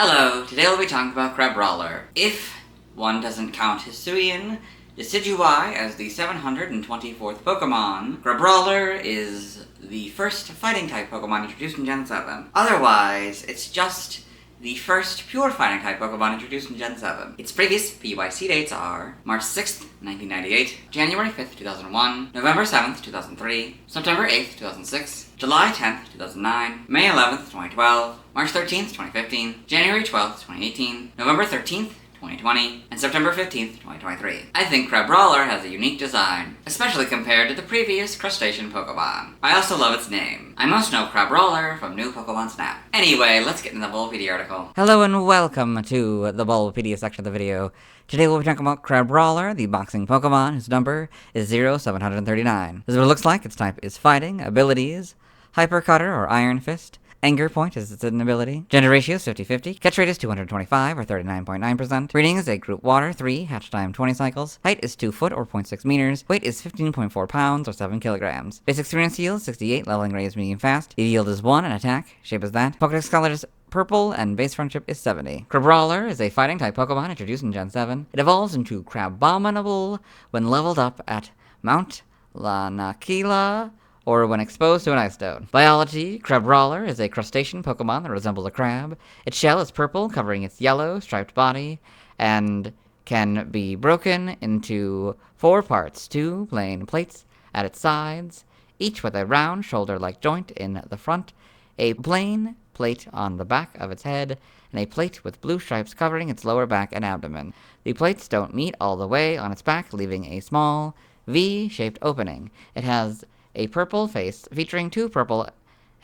Hello, today we'll be talking about Crabrawler. If one doesn't count Hisuian Decidueye as the 724th Pokémon, Crabrawler is the first fighting-type Pokémon introduced in Gen 7. Otherwise, it's just the first pure fighting-type Pokémon introduced in Gen 7. Its previous PYC dates are March 6th, 1998, January 5th, 2001, November 7th, 2003, September 8th, 2006, July 10th, 2009, May 11th, 2012, March 13th, 2015, January 12th, 2018, November 13th, 2020, and September 15th, 2023. I think Crabrawler has a unique design, especially compared to the previous crustacean Pokemon. I also love its name. I most know Crabrawler from New Pokemon Snap. Anyway, let's get into the Bulbapedia article. Hello and welcome to the Bulbapedia section of the video. Today we'll be talking about Crabrawler, the boxing Pokemon, whose number is 0739. This is what it looks like. Its type is Fighting, abilities, Hyper Cutter or Iron Fist, Anger Point is its ability. Gender ratio is 50-50. Catch rate is 225 or 39.9%. Breeding is a group water 3, hatch time 20 cycles. Height is 2 foot or 0.6 meters. Weight is 15.4 pounds or 7 kilograms. Basic experience yield 68, leveling rate is medium fast. EV yield is 1 and attack. Shape is that. Pokédex color is purple and base friendship is 70. Crabrawler is a fighting type Pokemon introduced in Gen 7. It evolves into Crabominable when leveled up at Mount Lanakila or when exposed to an ice stone. Biology, Crabrawler is a crustacean Pokemon that resembles a crab. Its shell is purple, covering its yellow, striped body, and can be broken into 4 parts, 2 plain plates at its sides, each with a round shoulder-like joint in the front, a plain plate on the back of its head, and a plate with blue stripes covering its lower back and abdomen. The plates don't meet all the way on its back, leaving a small V-shaped opening. It has a purple face featuring 2 purple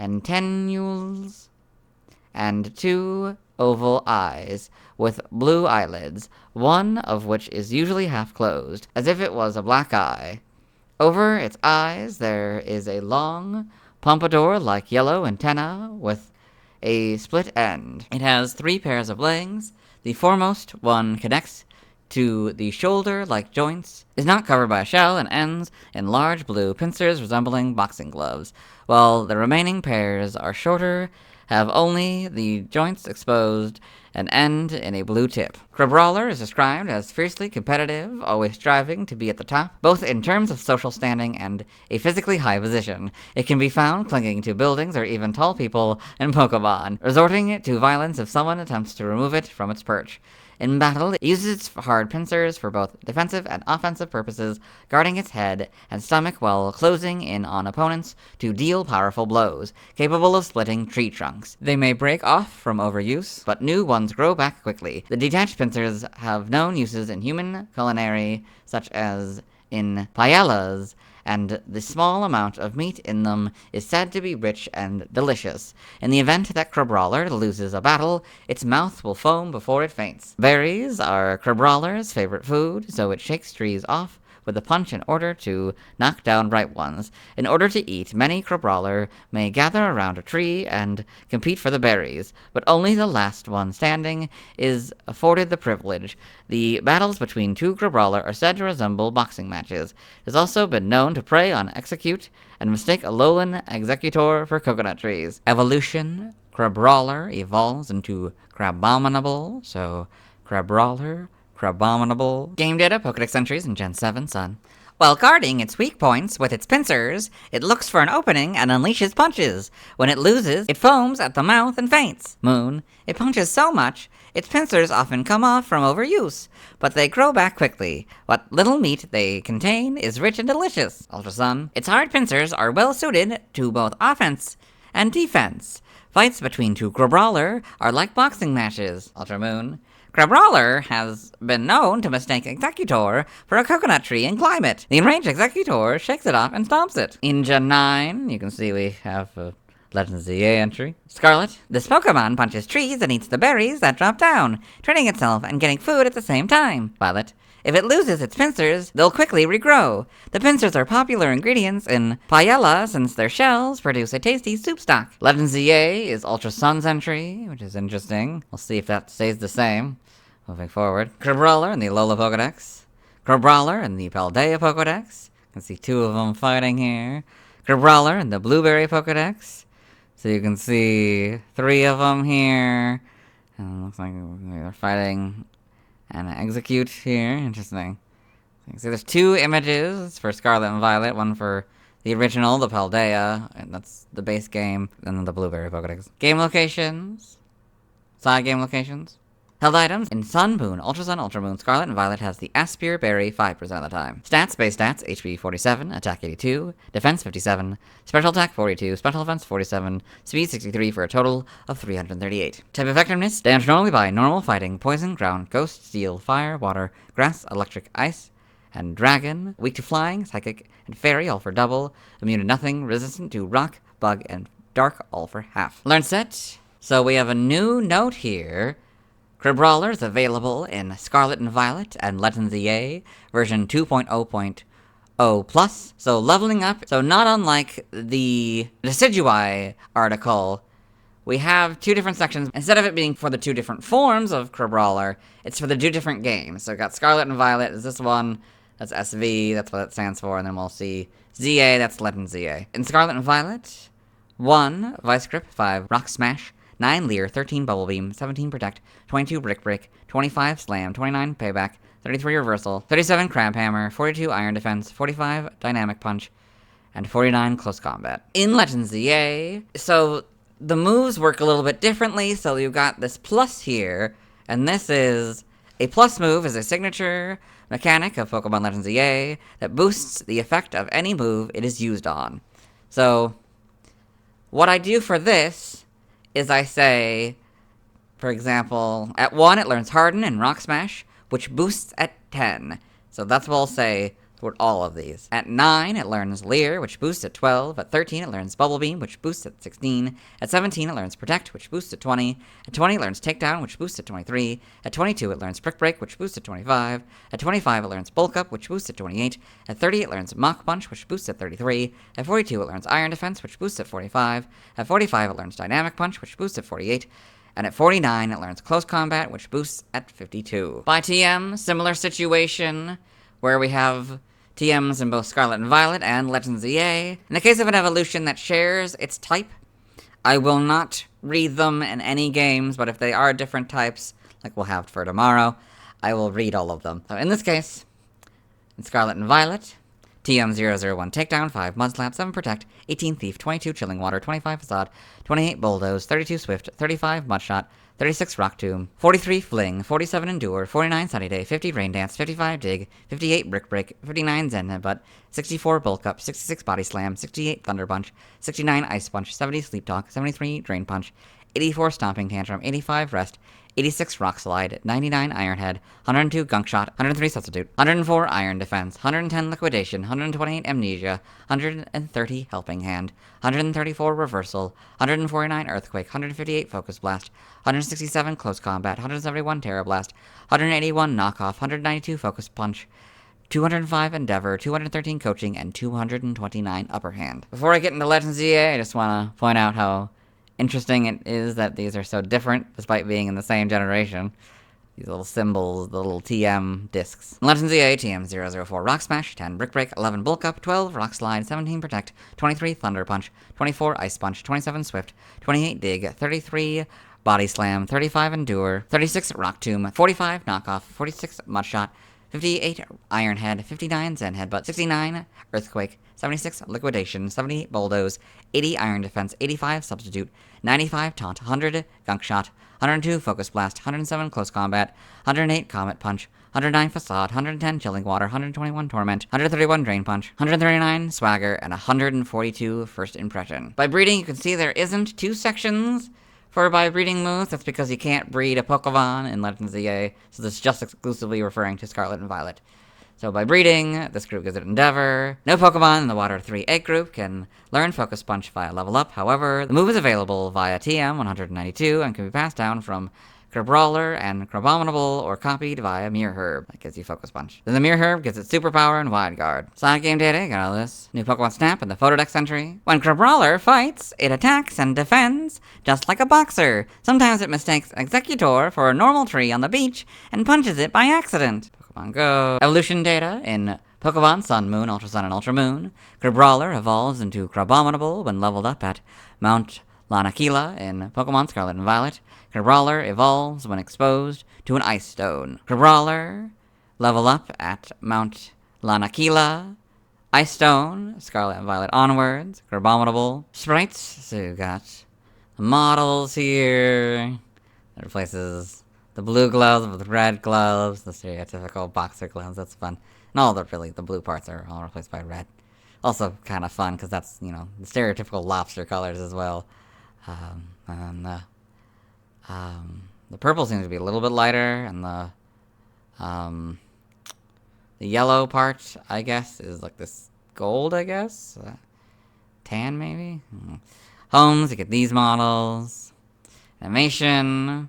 antennules and 2 oval eyes with blue eyelids, one of which is usually half closed, as if it was a black eye. Over its eyes there is a long, pompadour-like yellow antenna with a split end. It has 3 pairs of legs. The foremost one connects to the shoulder-like joints, is not covered by a shell, and ends in large blue pincers resembling boxing gloves, while the remaining pairs are shorter, have only the joints exposed, and end in a blue tip. Crabrawler is described as fiercely competitive, always striving to be at the top, both in terms of social standing and a physically high position. It can be found clinging to buildings or even tall people in Pokemon, resorting to violence if someone attempts to remove it from its perch. In battle, it uses its hard pincers for both defensive and offensive purposes, guarding its head and stomach while closing in on opponents to deal powerful blows, capable of splitting tree trunks. They may break off from overuse, but new ones grow back quickly. The detached pincers have known uses in human culinary, such as in paellas, and the small amount of meat in them is said to be rich and delicious. In the event that Crabrawler loses a battle, its mouth will foam before it faints. Berries are Crabrawler's favorite food, so it shakes trees off with a punch in order to knock down ripe ones. In order to eat, many Crabrawler may gather around a tree and compete for the berries, but only the last one standing is afforded the privilege. The battles between 2 Crabrawler are said to resemble boxing matches. It has also been known to prey on Execute and mistake a lowland Executor for coconut trees. Evolution, Crabrawler evolves into Crabominable, so Crabrawler, Crabominable. Game data, Pokédex entries in Gen 7, Sun. While guarding its weak points with its pincers, it looks for an opening and unleashes punches. When it loses, it foams at the mouth and faints. Moon. It punches so much, its pincers often come off from overuse, but they grow back quickly. What little meat they contain is rich and delicious. Ultra Sun. Its hard pincers are well suited to both offense and defense. Fights between 2 Crabrawler are like boxing matches. Ultra Moon. Crabrawler has been known to mistake Executor for a coconut tree and climb it. The enraged Executor shakes it off and stomps it. In Gen 9, you can see we have a Legends of the entry. Scarlet. This Pokemon punches trees and eats the berries that drop down, training itself and getting food at the same time. Violet. If it loses its pincers, they'll quickly regrow. The pincers are popular ingredients in paella since their shells produce a tasty soup stock. Legends ZA is Ultra Sun's entry, which is interesting. We'll see if that stays the same. Moving forward. Crabrawler in the Alola Pokedex. Crabrawler in the Paldea Pokedex. You can see 2 of them fighting here. Crabrawler in the Blueberry Pokedex. So you can see 3 of them here. And looks like they're fighting and execute here. Interesting. So there's two images for Scarlet and Violet. One for the original, the Paldea, and that's the base game, and then the Blueberry Pokedex. Game locations. Side game locations. Held items. In Sun, Moon, Ultra Sun, Ultra Moon, Scarlet and Violet has the Aspire Berry 5% of the time. Stats, base stats, HP 47, Attack 82, Defense 57, Special Attack 42, Special Defense 47, Speed 63 for a total of 338. Type effectiveness, damage normally by normal, fighting, poison, ground, ghost, steel, fire, water, grass, electric, ice, and dragon. Weak to flying, psychic, and fairy, all for double. Immune to nothing, resistant to rock, bug, and dark, all for half. Learn set. So we have a new note here. Crabrawler is available in Scarlet and Violet and Legends EA, version 2.0.0 plus. So leveling up, so not unlike the Decidueye article, we have two different sections. Instead of it being for the two different forms of Crabrawler, it's for the two different games. So we've got Scarlet and Violet is this one, that's SV, that's what it stands for, and then we'll see ZA, that's Legends ZA. In Scarlet and Violet, 1 Vice Grip, 5 Rock Smash, 9 Leer, 13 Bubble Beam, 17 Protect, 22 Brick Break, 25 Slam, 29 Payback, 33 Reversal, 37 Crab Hammer, 42 Iron Defense, 45 Dynamic Punch, and 49 Close Combat. In Legends ZA, so the moves work a little bit differently, so you've got this plus here, and this is a plus move is a signature mechanic of Pokemon Legends EA that boosts the effect of any move it is used on. So, what I do for this is I say, for example, at 1 it learns Harden and Rock Smash, which boosts at 10. So that's what I'll say for all of these. At 9 it learns Leer, which boosts at 12. At 13 it learns Bubble Beam, which boosts at 16. At 17 it learns Protect, which boosts at 20. At 20 it learns Takedown, which boosts at 23. At 22 it learns Brick Break, which boosts at 25. At 25 it learns Bulk Up, which boosts at 28. At 30 it learns Mach Punch, which boosts at 33. At 42 it learns Iron Defense, which boosts at 45. At 45 it learns Dynamic Punch, which boosts at 48. And at 49 it learns Close Combat, which boosts at 52. By TM, similar situation where we have TMs in both Scarlet and Violet and Legends EA. In the case of an evolution that shares its type, I will not read them in any games, but if they are different types, like we'll have for tomorrow, I will read all of them. So in this case, in Scarlet and Violet, TM001 Takedown, 5 Mudslap, 7 Protect, 18 Thief, 22 Chilling Water, 25 Facade, 28 Bulldoze, 32 Swift, 35 Mudshot, 36 Rock Tomb, 43 Fling, 47 Endure, 49 Sunny Day, 50 Rain Dance, 55 Dig, 58 Brick Break, 59 Zen Headbutt, 64 Bulk Up, 66 Body Slam, 68 Thunder Punch, 69 Ice Punch, 70 Sleep Talk, 73 Drain Punch, 84 Stomping Tantrum, 85 Rest, 86 Rock Slide, 99 Iron Head, 102 Gunk Shot, 103 Substitute, 104 Iron Defense, 110 Liquidation, 128 Amnesia, 130 Helping Hand, 134 Reversal, 149 Earthquake, 158 Focus Blast, 167 Close Combat, 171 Terra Blast, 181 Knockoff, 192 Focus Punch, 205 Endeavor, 213 Coaching, and 229 Upper Hand. Before I get into Legends EA, I just want to point out how interesting it is that these are so different, despite being in the same generation. These little symbols, the little TM discs. Legends EA, TM004 Rock Smash, 10 Brick Break, 11 Bulk Up, 12 Rock Slide, 17 Protect, 23 Thunder Punch, 24 Ice Punch, 27 Swift, 28 Dig, 33 Body Slam, 35 Endure, 36 Rock Tomb, 45 Knockoff, 46 Mudshot, 58 Iron Head, 59 Zen Headbutt, 69 Earthquake, 76 Liquidation, 78 Bulldoze, 80 Iron Defense, 85 Substitute, 95 Taunt, 100 Gunk Shot, 102 Focus Blast, 107 Close Combat, 108 Comet Punch, 109 Facade, 110 Chilling Water, 121 Torment, 131 Drain Punch, 139 Swagger, and 142 First Impression. By breeding, you can see there isn't two sections for by breeding moves. That's because you can't breed a Pokemon in Legends EA, so this is just exclusively referring to Scarlet and Violet. So by breeding, this group gives it Endeavor. No Pokemon in the Water 3 Egg group can learn Focus Punch via level up. However, the move is available via TM 192 and can be passed down from Crabrawler and Crabominable or copied via Mirror Herb. That gives you Focus Punch. Then the Mirror Herb gives it Superpower and Wide Guard. Side game data, got all this. New Pokemon Snap in the Photodex entry. When Crabrawler fights, it attacks and defends just like a boxer. Sometimes it mistakes Executor for a normal tree on the beach and punches it by accident. Pokemon Go. Evolution data in Pokemon Sun, Moon, Ultra Sun, and Ultra Moon. Crabrawler evolves into Crabominable when leveled up at Mount Lanakila in Pokemon Scarlet and Violet. Crabrawler evolves when exposed to an ice stone. Crabrawler level up at Mount Lanakila. Ice Stone, Scarlet and Violet onwards, Crabominable. Sprites, so we've got the models here. That replaces the blue gloves with red gloves, the stereotypical boxer gloves, that's fun. And all the blue parts are all replaced by red. Also kind of fun, because that's, the stereotypical lobster colors as well. The purple seems to be a little bit lighter, and the yellow part, I guess, is like this gold, I guess? Tan, maybe? Homes, you get these models. Animation.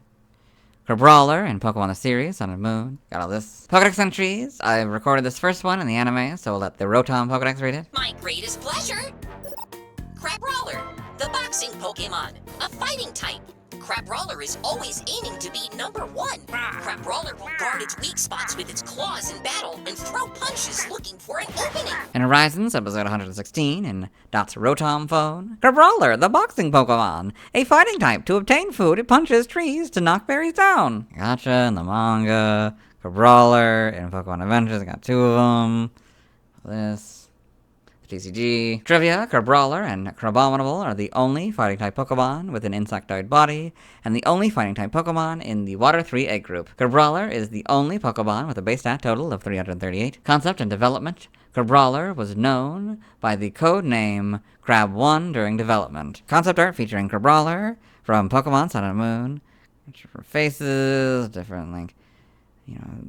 Crabrawler in Pokemon the series, Sun and Moon. Got all this. Pokedex entries. I recorded this first one in the anime, so we'll let the Rotom Pokedex read it. My greatest pleasure! Crabrawler, the boxing Pokemon, a fighting type. Crabrawler is always aiming to be number 1. Crabrawler will guard its weak spots with its claws in battle and throw punches looking for an opening. In Horizons, episode 116, in Dot's Rotom phone. Crabrawler, the boxing Pokemon. A fighting type. To obtain food, it punches trees to knock berries down. Gotcha, in the manga. Crabrawler in Pokemon Adventures, got 2 of them. This. TCG. Trivia, Crabrawler and Crabominable are the only fighting-type Pokemon with an insectoid body, and the only fighting-type Pokemon in the Water 3 egg group. Crabrawler is the only Pokemon with a base stat total of 338. Concept and development. Crabrawler was known by the code name Crab1 during development. Concept art featuring Crabrawler from Pokemon Sun and Moon. Different faces, different,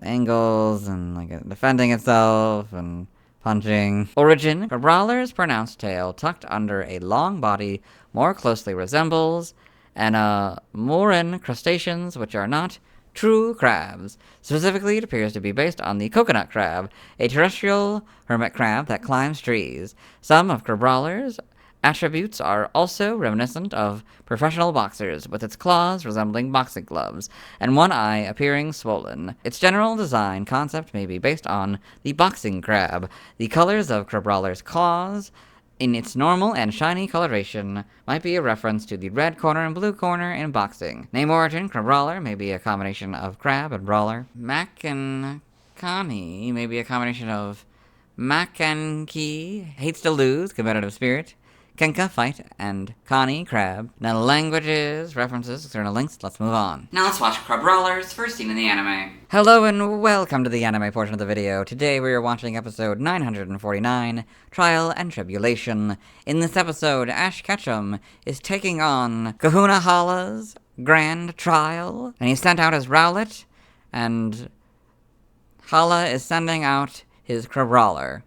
angles, and, defending itself, and punching. Origin. Crabrawler's pronounced tail, tucked under a long body, more closely resembles Moran crustaceans, which are not true crabs. Specifically, it appears to be based on the coconut crab, a terrestrial hermit crab that climbs trees. Some of Crabrawler's attributes are also reminiscent of professional boxers, with its claws resembling boxing gloves, and one eye appearing swollen. Its general design concept may be based on the boxing crab. The colors of Crabrawler's claws, in its normal and shiny coloration, might be a reference to the red corner and blue corner in boxing. Name origin, Crabrawler may be a combination of crab and brawler. Mac and Connie may be a combination of Mac and Key, hates to lose, competitive spirit. Kenka, fight, and Connie, crab. Now languages, references, external links, let's move on. Now let's watch Crabrawler's first scene in the anime. Hello and welcome to the anime portion of the video. Today we are watching episode 949, Trial and Tribulation. In this episode, Ash Ketchum is taking on Kahuna Hala's grand trial, and he sent out his Rowlet, and Hala is sending out his Crabrawler.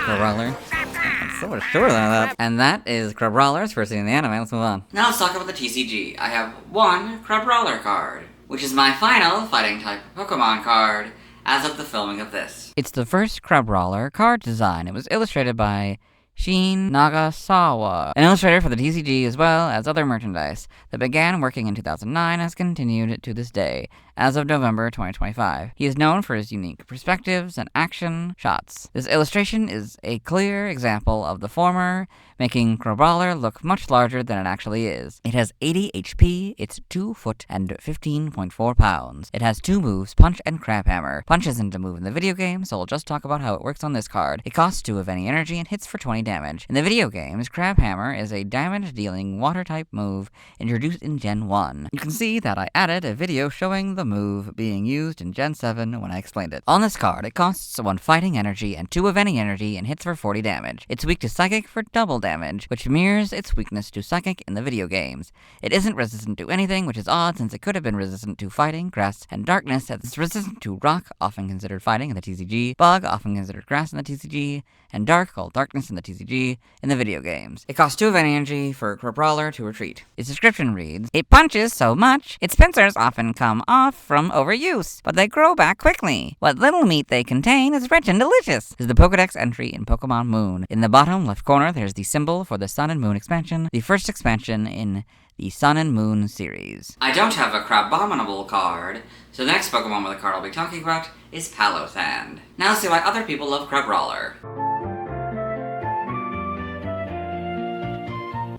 Crabrawler. That's so much shorter than that. And that is Crabrawler's first scene in the anime. Let's move on. Now let's talk about the TCG. I have one Crabrawler card, which is my final fighting type Pokemon card as of the filming of this. It's the first Crabrawler card design. It was illustrated by Shin Nagasawa, an illustrator for the TCG as well as other merchandise that began working in 2009 and has continued to this day, as of November 2025. He is known for his unique perspectives and action shots. This illustration is a clear example of the former, making Crabrawler look much larger than it actually is. It has 80 HP, it's 2 foot and 15.4 pounds. It has 2 moves, Punch and Crab Hammer. Punch isn't a move in the video game, so we'll just talk about how it works on this card. It costs 2 of any energy and hits for 20 damage. In the video games, Crab Hammer is a damage-dealing water-type move introduced in Gen 1. You can see that I added a video showing the move being used in Gen 7 when I explained it. On this card, it costs 1 fighting energy and 2 of any energy and hits for 40 damage. It's weak to Psychic for double damage, which mirrors its weakness to Psychic in the video games. It isn't resistant to anything, which is odd since it could have been resistant to Fighting, Grass, and Darkness, as it's resistant to Rock, often considered Fighting in the TCG, Bug, often considered Grass in the TCG, and Dark, called Darkness in the TCG, in the video games. It costs 2 of any energy for Crabrawler to retreat. Its description reads, "It punches so much, its pincers often come off from overuse, but they grow back quickly. What little meat they contain is rich and delicious." This is the Pokedex entry in Pokemon Moon. In the bottom left corner, there's the symbol for the Sun and Moon expansion, the first expansion in the Sun and Moon series. I don't have a Crabominable card, so the next Pokemon with a card I'll be talking about is Palothan. Now let's see why other people love Crabrawler.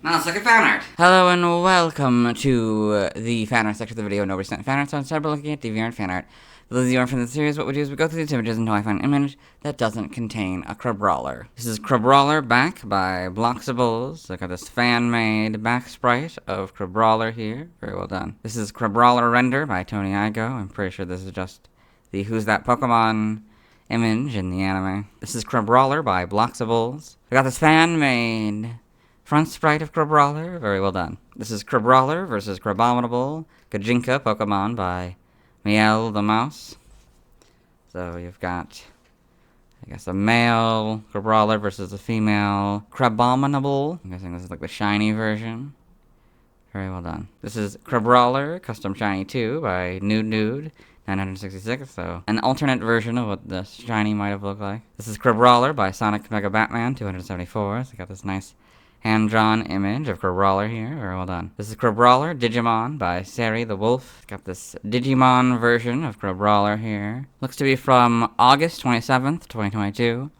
Now let's look at fan art. Hello and welcome to the fan art section of the video. Nobody sent fan art, so instead we're looking at DeviantArt fan art. For those of you who aren't from the series, what we do is we go through these images until I find an image that doesn't contain a Crabrawler. This is Crabrawler back by Bloxables. Look at this fan-made back sprite of Crabrawler here. Very well done. This is Crabrawler render by Tony Igo. I'm pretty sure this is just the Who's That Pokemon image in the anime. This is Crabrawler by Bloxables. We got this fan-made front sprite of Crabrawler. Very well done. This is Crabrawler versus Crabominable Gajinka Pokemon by Miel the Mouse. So you've got, I guess, a male Crabrawler versus a female Crabominable. I'm guessing this is like the shiny version. Very well done. This is Crabrawler Custom Shiny 2 by Nude 966, so an alternate version of what the shiny might have looked like. This is Crabrawler by Sonic Mega Batman 274. So got this nice hand-drawn image of Crabrawler here. Very well done. This is Crabrawler Digimon by Sari the Wolf. Got this Digimon version of Crabrawler here. Looks to be from August 27th, 2022.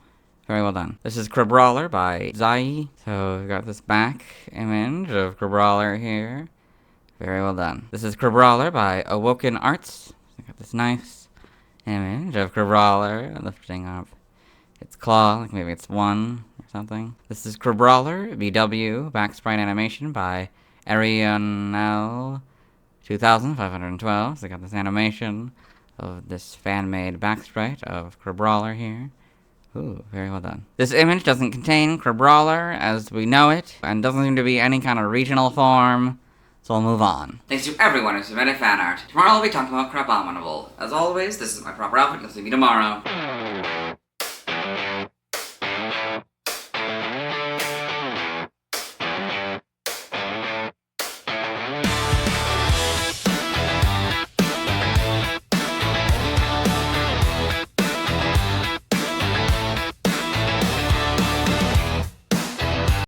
Very well done. This is Crabrawler by Zai. So we've got this back image of Crabrawler here. Very well done. This is Crabrawler by Awoken Arts. So got this nice image of Crabrawler lifting up its claw, like maybe it's one or something. This is Crabrawler BW back sprite animation by Arianel 2512. So I got this animation of this fan-made back sprite of Crabrawler here. Ooh, very well done. This image doesn't contain Crabrawler as we know it, and doesn't seem to be any kind of regional form, so we'll move on. Thanks to everyone who submitted fan art. Tomorrow I'll be talking about Crabominable. As always, this is my proper outfit. You'll see me tomorrow.